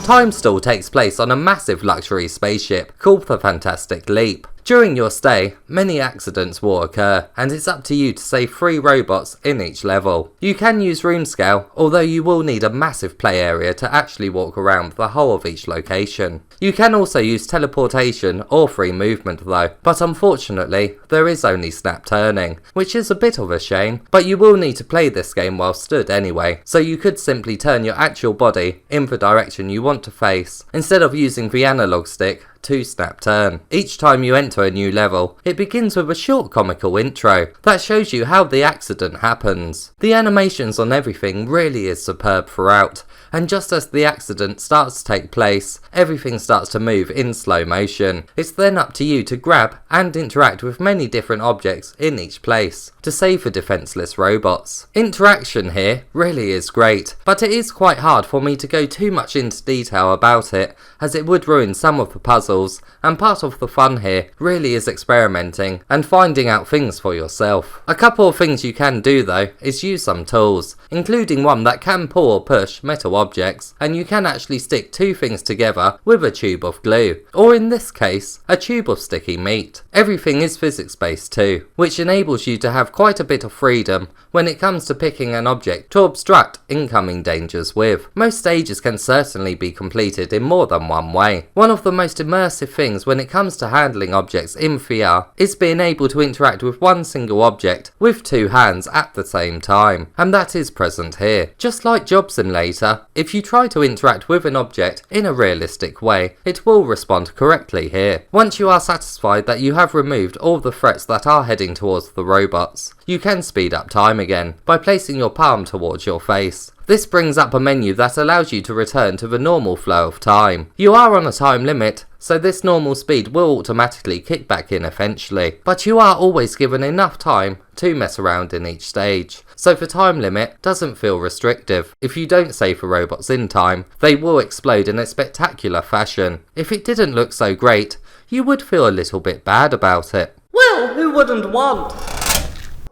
Time Stall takes place on a massive luxury spaceship called the Fantastic Leap. During your stay, many accidents will occur, and it's up to you to save 3 robots in each level. You can use room scale, although you will need a massive play area to actually walk around the whole of each location. You can also use teleportation or free movement though, but unfortunately there is only snap turning, which is a bit of a shame, but you will need to play this game while stood anyway, so you could simply turn your actual body in the direction you want to face, instead of using the analog stick to snap turn. Each time you enter a new level, it begins with a short comical intro that shows you how the accident happens. The animations on everything really is superb throughout, and just as the accident starts to take place, everything starts to move in slow motion. It's then up to you to grab and interact with many different objects in each place to save the defenseless robots. Interaction here really is great, but it is quite hard for me to go too much into detail about it, as it would ruin some of the puzzles, and part of the fun here really is experimenting and finding out things for yourself. A couple of things you can do though is use some tools, including one that can pull or push metal objects, and you can actually stick 2 things together with a tube of glue, or in this case, a tube of sticky meat. Everything is physics based too, which enables you to have quite a bit of freedom when it comes to picking an object to obstruct incoming dangers with. Most stages can certainly be completed in more than one way. One of the most immersive things when it comes to handling objects in VR is being able to interact with one single object with 2 hands at the same time, and that is present here. Just like Job Simulator, if you try to interact with an object in a realistic way, it will respond correctly here. Once you are satisfied that you have removed all the threats that are heading towards the robots, you can speed up time again by placing your palm towards your face. This brings up a menu that allows you to return to the normal flow of time. You are on a time limit, so this normal speed will automatically kick back in eventually, but you are always given enough time to mess around in each stage, so the time limit doesn't feel restrictive. If you don't save the robots in time, they will explode in a spectacular fashion. If it didn't look so great, you would feel a little bit bad about it. Well, who wouldn't want?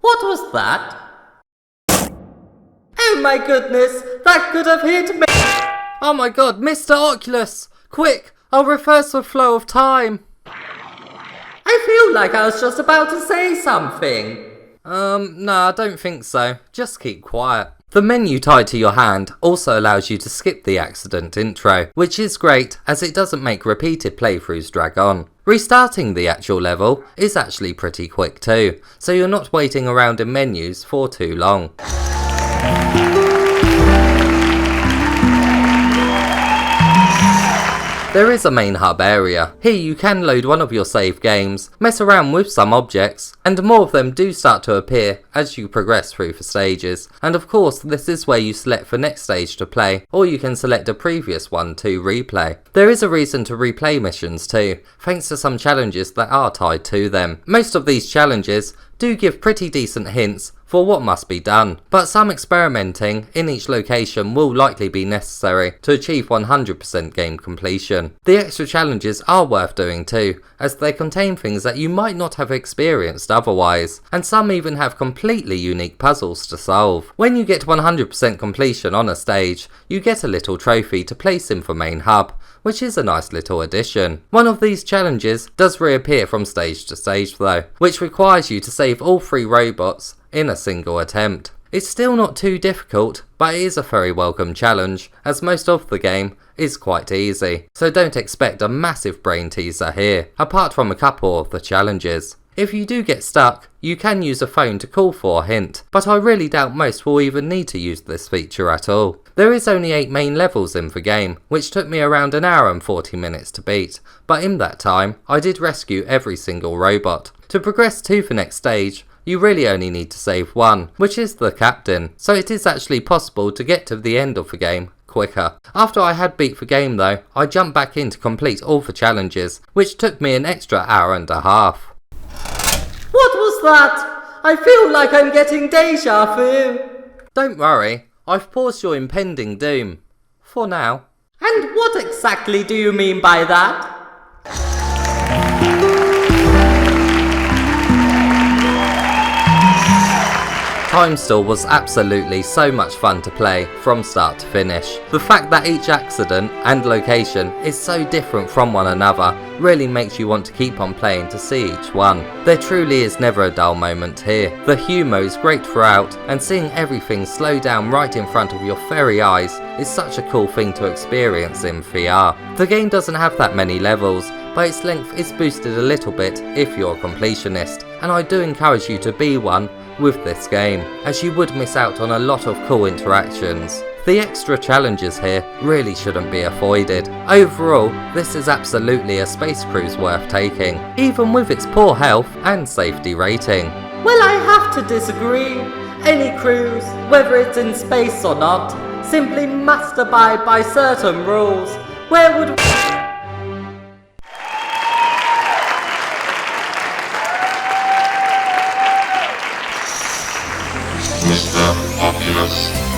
What was that? Oh my goodness, that could have hit me! Oh my god, Mr Oculus! Quick, I'll reverse the flow of time! I feel like I was just about to say something. No, I don't think so. Just keep quiet. The menu tied to your hand also allows you to skip the accident intro, which is great as it doesn't make repeated playthroughs drag on. Restarting the actual level is actually pretty quick too, so you're not waiting around in menus for too long. There is a main hub area. Here you can load one of your saved games, mess around with some objects, and more of them do start to appear as you progress through the stages. And of course, this is where you select the next stage to play, or you can select a previous one to replay. There is a reason to replay missions too, thanks to some challenges that are tied to them. Most of these challenges do give pretty decent hints for what must be done, but some experimenting in each location will likely be necessary to achieve 100% game completion. The extra challenges are worth doing too, as they contain things that you might not have experienced otherwise, and some even have completely unique puzzles to solve. When you get 100% completion on a stage, you get a little trophy to place in the main hub, which is a nice little addition. One of these challenges does reappear from stage to stage though, which requires you to save all 3 robots in a single attempt. It's still not too difficult, but it is a very welcome challenge, as most of the game is quite easy, so don't expect a massive brain teaser here, apart from a couple of the challenges. If you do get stuck, you can use a phone to call for a hint, but I really doubt most will even need to use this feature at all. There is only 8 main levels in the game, which took me around an hour and 40 minutes to beat, but in that time, I did rescue every single robot. To progress to the next stage, you really only need to save one, which is the captain, so it is actually possible to get to the end of the game quicker. After I had beat the game though, I jumped back in to complete all the challenges, which took me an extra hour and a half. What was that? I feel like I'm getting deja vu. Don't worry, I've paused your impending doom. For now. And what exactly do you mean by that? Time Store was absolutely so much fun to play from start to finish. The fact that each accident and location is so different from one another really makes you want to keep on playing to see each one. There truly is never a dull moment here. The humour is great throughout, and seeing everything slow down right in front of your very eyes is such a cool thing to experience in VR. The game doesn't have that many levels, but its length is boosted a little bit if you're a completionist, and I do encourage you to be one with this game, as you would miss out on a lot of cool interactions. The extra challenges here really shouldn't be avoided. Overall, this is absolutely a space cruise worth taking, even with its poor health and safety rating. Well, I have to disagree. Any cruise, whether it's in space or not, simply must abide by certain rules. Where would Mr. Oculus.